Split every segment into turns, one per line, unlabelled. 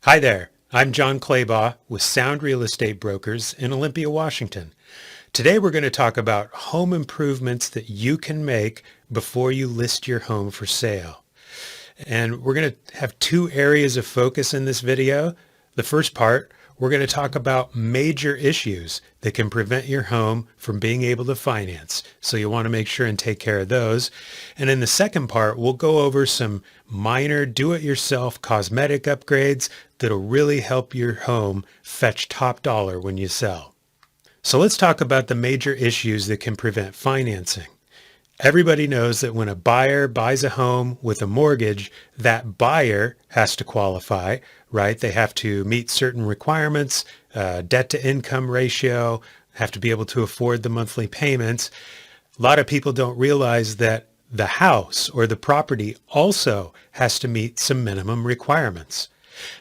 Hi there, I'm John Clabaugh with Sound Real Estate Brokers in Olympia, Washington. Today we're going to talk about home improvements that you can make before you list your home for sale. And we're going to have two areas of focus in this video. The first part, we're going to talk about major issues that can prevent your home from being able to finance. So you want to make sure and take care of those. And in the second part, we'll go over some minor do-it-yourself cosmetic upgrades that'll really help your home fetch top dollar when you sell. So let's talk about the major issues that can prevent financing. Everybody knows that when a buyer buys a home with a mortgage, that buyer has to qualify, right? They have to meet certain requirements, debt to income ratio, have to be able to afford the monthly payments. A lot of people don't realize that the house or the property also has to meet some minimum requirements.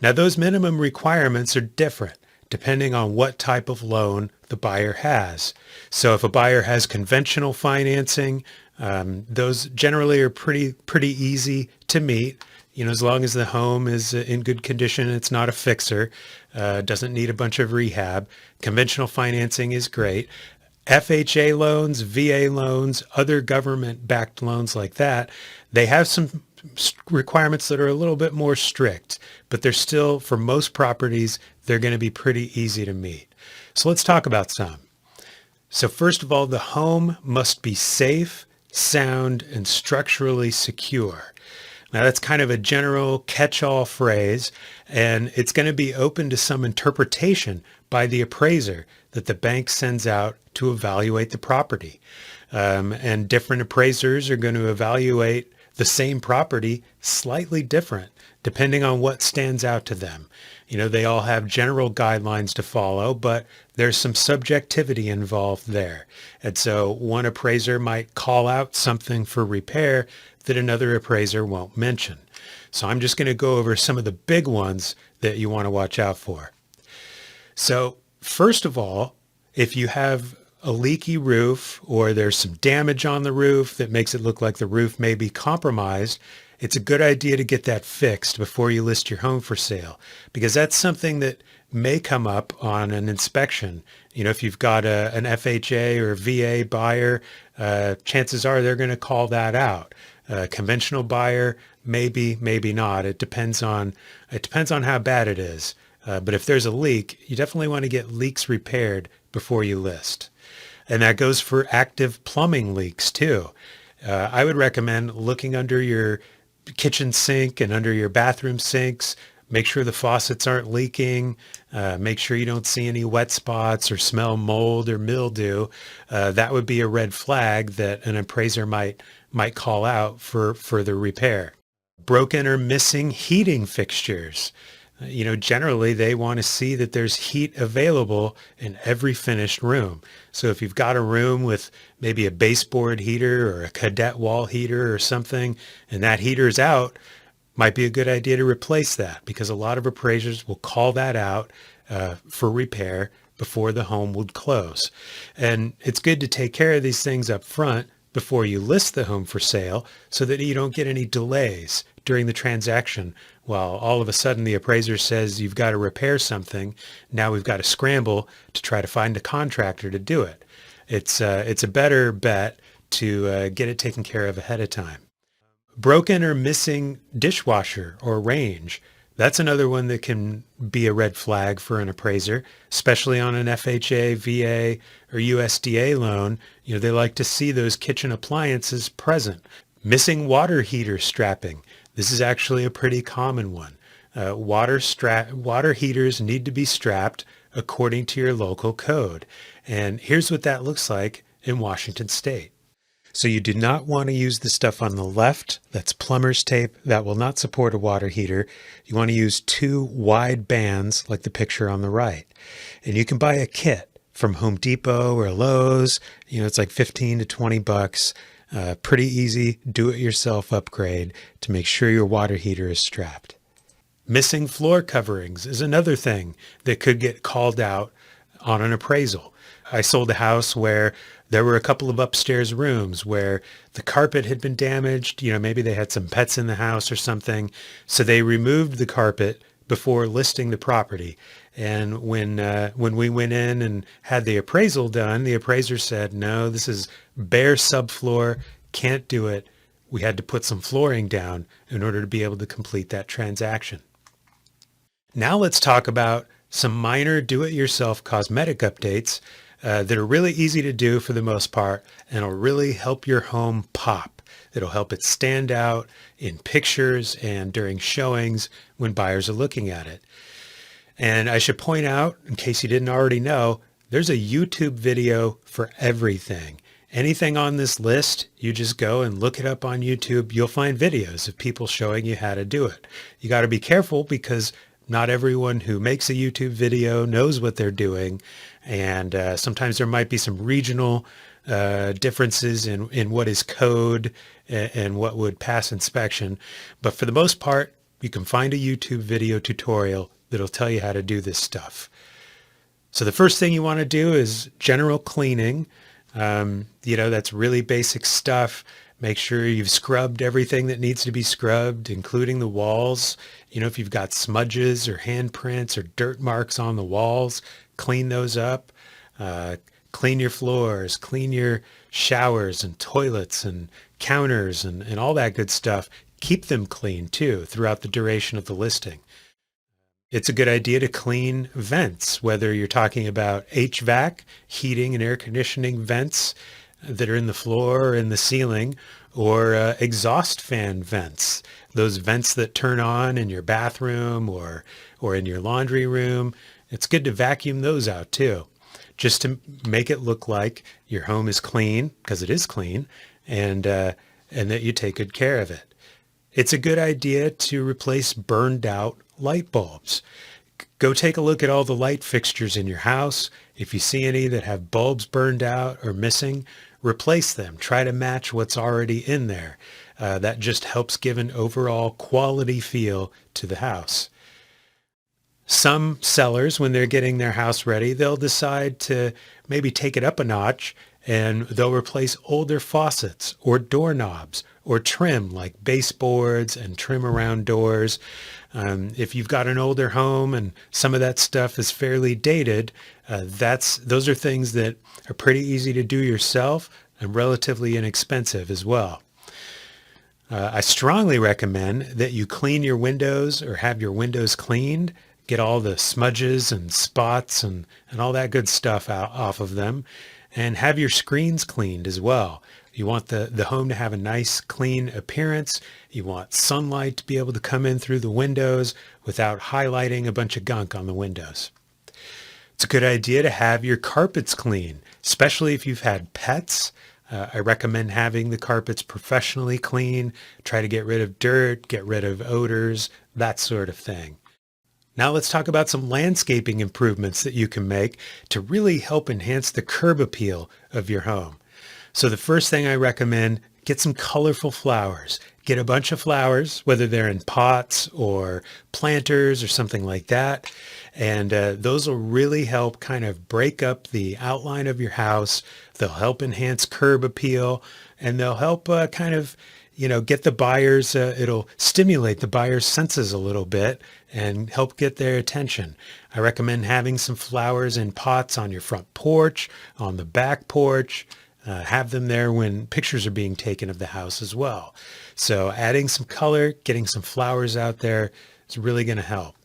Now, those minimum requirements are different depending on what type of loan the buyer has. So if a buyer has conventional financing, those generally are pretty easy to meet. You know, as long as the home is in good condition, it's not a fixer, doesn't need a bunch of rehab. Conventional financing is great. FHA loans, VA loans, other government-backed loans like that, they have some requirements that are a little bit more strict, but they're still, for most properties, they're going to be pretty easy to meet. So let's talk about some. So first of all, the home must be safe, sound, and structurally secure. Now that's kind of a general catch-all phrase, and it's going to be open to some interpretation by the appraiser that the bank sends out to evaluate the property. And different appraisers are going to evaluate the same property slightly different depending on what stands out to them. You know, they all have general guidelines to follow, but there's some subjectivity involved there. And so one appraiser might call out something for repair that another appraiser won't mention. So I'm just going to go over some of the big ones that you want to watch out for. So first of all, if you have a leaky roof or there's some damage on the roof that makes it look like the roof may be compromised, it's a good idea to get that fixed before you list your home for sale, because that's something that may come up on an inspection. You know, if you've got an FHA or VA buyer, chances are they're going to call that out. A conventional buyer, maybe not. It depends on how bad it is. But if there's a leak, you definitely want to get leaks repaired before you list. And that goes for active plumbing leaks too. I would recommend looking under your kitchen sink and under your bathroom sinks. Make sure the faucets aren't leaking. Make sure you don't see any wet spots or smell mold or mildew. That would be a red flag that an appraiser might call out for further repair. Broken or missing heating fixtures. You know, generally they want to see that there's heat available in every finished room. So if you've got a room with maybe a baseboard heater or a cadet wall heater or something, and that heater's out, might be a good idea to replace that, because a lot of appraisers will call that out for repair before the home would close. And it's good to take care of these things up front before you list the home for sale so that you don't get any delays during the transaction. While all of a sudden the appraiser says you've got to repair something, now we've got to scramble to try to find a contractor to do it. It's a better bet to get it taken care of ahead of time. Broken or missing dishwasher or range. That's another one that can be a red flag for an appraiser, especially on an FHA, VA, or USDA loan. You know, they like to see those kitchen appliances present. Missing water heater strapping. This is actually a pretty common one. Water heaters need to be strapped according to your local code. And here's what that looks like in Washington State. So you do not want to use the stuff on the left. That's plumber's tape. That will not support a water heater. You want to use two wide bands like the picture on the right. And you can buy a kit from Home Depot or Lowe's. You know, it's like 15 to 20 bucks. Pretty easy do-it-yourself upgrade to make sure your water heater is strapped. Missing floor coverings is another thing that could get called out on an appraisal. I sold a house where there were a couple of upstairs rooms where the carpet had been damaged. You know, maybe they had some pets in the house or something. So they removed the carpet before listing the property. And when we went in and had the appraisal done, the appraiser said, no, this is bare subfloor, can't do it. We had to put some flooring down in order to be able to complete that transaction. Now let's talk about some minor do-it-yourself cosmetic updates that are really easy to do for the most part and will really help your home pop. It'll help it stand out in pictures and during showings when buyers are looking at it. And I should point out, in case you didn't already know, there's a YouTube video for everything. Anything on this list, you just go and look it up on YouTube. You'll find videos of people showing you how to do it. You got to be careful because not everyone who makes a YouTube video knows what they're doing. And sometimes there might be some regional differences in what is code and what would pass inspection. But for the most part, you can find a YouTube video tutorial that'll tell you how to do this stuff. So the first thing you want to do is general cleaning. That's really basic stuff. Make sure you've scrubbed everything that needs to be scrubbed, including the walls. If you've got smudges or handprints or dirt marks on the walls, clean those up. Clean your floors, clean your showers and toilets and counters and all that good stuff. Keep them clean too throughout the duration of the listing. It's a good idea to clean vents, whether you're talking about HVAC, heating and air conditioning vents that are in the floor or in the ceiling, or exhaust fan vents, those vents that turn on in your bathroom or in your laundry room. It's good to vacuum those out too, just to make it look like your home is clean, because it is clean, and that you take good care of it. It's a good idea to replace burned out light bulbs. Go take a look at all the light fixtures in your house. If you see any that have bulbs burned out or missing, replace them. Try to match what's already in there. That just helps give an overall quality feel to the house. Some sellers, when they're getting their house ready, they'll decide to maybe take it up a notch, and they'll replace older faucets or doorknobs or trim like baseboards and trim around doors. If you've got an older home and some of that stuff is fairly dated, those are things that are pretty easy to do yourself and relatively inexpensive as well. I strongly recommend that you clean your windows or have your windows cleaned. Get all the smudges and spots and all that good stuff off of them, and have your screens cleaned as well. You want the home to have a nice, clean appearance. You want sunlight to be able to come in through the windows without highlighting a bunch of gunk on the windows. It's a good idea to have your carpets clean, especially if you've had pets. I recommend having the carpets professionally clean. Try to get rid of dirt, get rid of odors, that sort of thing. Now let's talk about some landscaping improvements that you can make to really help enhance the curb appeal of your home. So the first thing I recommend, get some colorful flowers. Get a bunch of flowers, whether they're in pots or planters or something like that. And those will really help kind of break up the outline of your house. They'll help enhance curb appeal, and they'll help get the buyers, it'll stimulate the buyers' senses a little bit and help get their attention. I recommend having some flowers in pots on your front porch, on the back porch. Have them there when pictures are being taken of the house as well. So adding some color, getting some flowers out there is really going to help.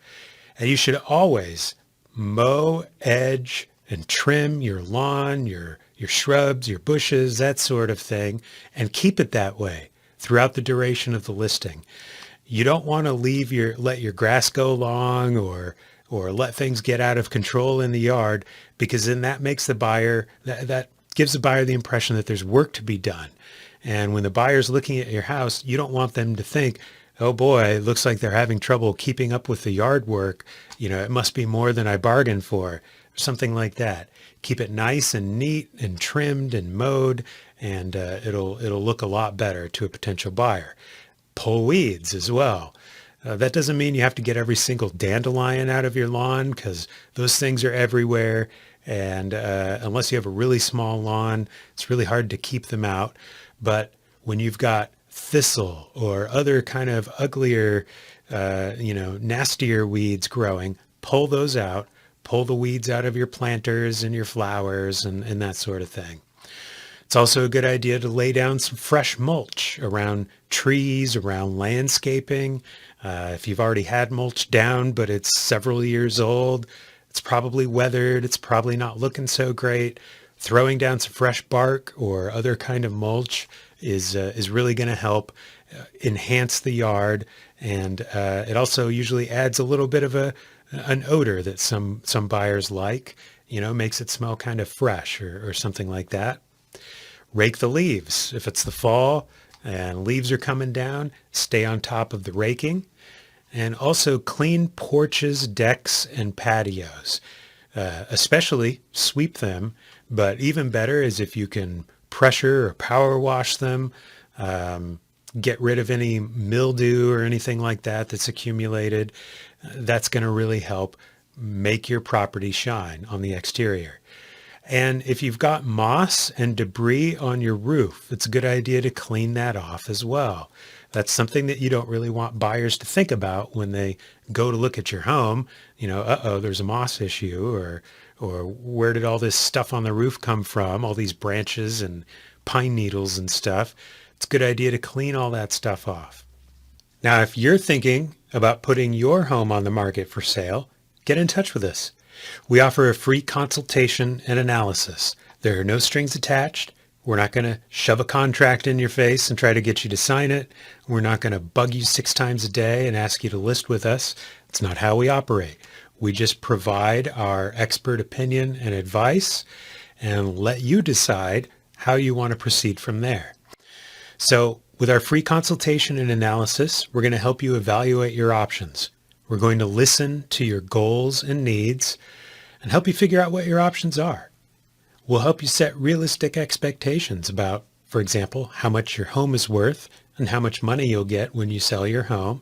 And you should always mow, edge, and trim your lawn, your shrubs, your bushes, that sort of thing, and keep it that way throughout the duration of the listing. You don't want to let your grass go long or let things get out of control in the yard, because then that makes the buyer, that gives the buyer the impression that there's work to be done. And when the buyer's looking at your house, you don't want them to think, oh boy, it looks like they're having trouble keeping up with the yard work. It must be more than I bargained for, or something like that. Keep it nice and neat and trimmed and mowed, and it'll look a lot better to a potential buyer. Pull weeds as well. That doesn't mean you have to get every single dandelion out of your lawn, because those things are everywhere. And unless you have a really small lawn, it's really hard to keep them out. But when you've got thistle or other kind of uglier, nastier weeds growing, pull those out, pull the weeds out of your planters and your flowers and that sort of thing. It's also a good idea to lay down some fresh mulch around trees, around landscaping. If you've already had mulch down, but it's several years old, it's probably weathered, it's probably not looking so great. Throwing down some fresh bark or other kind of mulch is really going to help enhance the yard, and it also usually adds a little bit of an odor that some buyers like. Makes it smell kind of fresh or something like that. Rake the leaves. If it's the fall and leaves are coming down, stay on top of the raking. And also clean porches, decks, and patios. Especially sweep them, but even better is if you can pressure or power wash them, get rid of any mildew or anything like that that's accumulated. That's going to really help make your property shine on the exterior. And if you've got moss and debris on your roof, it's a good idea to clean that off as well. That's something that you don't really want buyers to think about when they go to look at your home. There's a moss issue, or where did all this stuff on the roof come from? All these branches and pine needles and stuff. It's a good idea to clean all that stuff off. Now, if you're thinking about putting your home on the market for sale, get in touch with us. We offer a free consultation and analysis. There are no strings attached. We're not going to shove a contract in your face and try to get you to sign it. We're not going to bug you 6 times a day and ask you to list with us. It's not how we operate. We just provide our expert opinion and advice and let you decide how you want to proceed from there. So with our free consultation and analysis, we're going to help you evaluate your options. We're going to listen to your goals and needs and help you figure out what your options are. We'll help you set realistic expectations about, for example, how much your home is worth and how much money you'll get when you sell your home.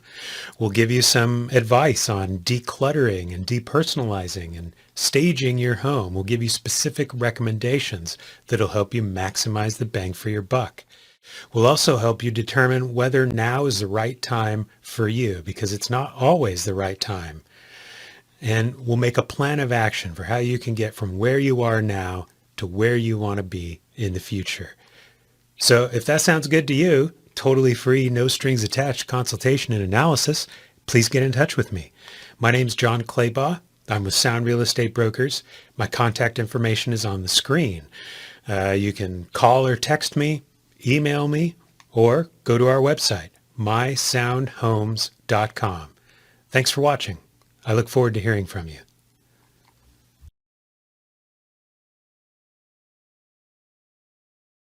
We'll give you some advice on decluttering and depersonalizing and staging your home. We'll give you specific recommendations that'll help you maximize the bang for your buck. We'll also help you determine whether now is the right time for you, because it's not always the right time. And we'll make a plan of action for how you can get from where you are now to where you want to be in the future. So if that sounds good to you, totally free, no strings attached consultation and analysis, please get in touch with me. My name's John Clabaugh. I'm with Sound Real Estate Brokers. My contact information is on the screen. You can call or text me, email me, or go to our website, mysoundhomes.com. Thanks for watching. I look forward to hearing from you.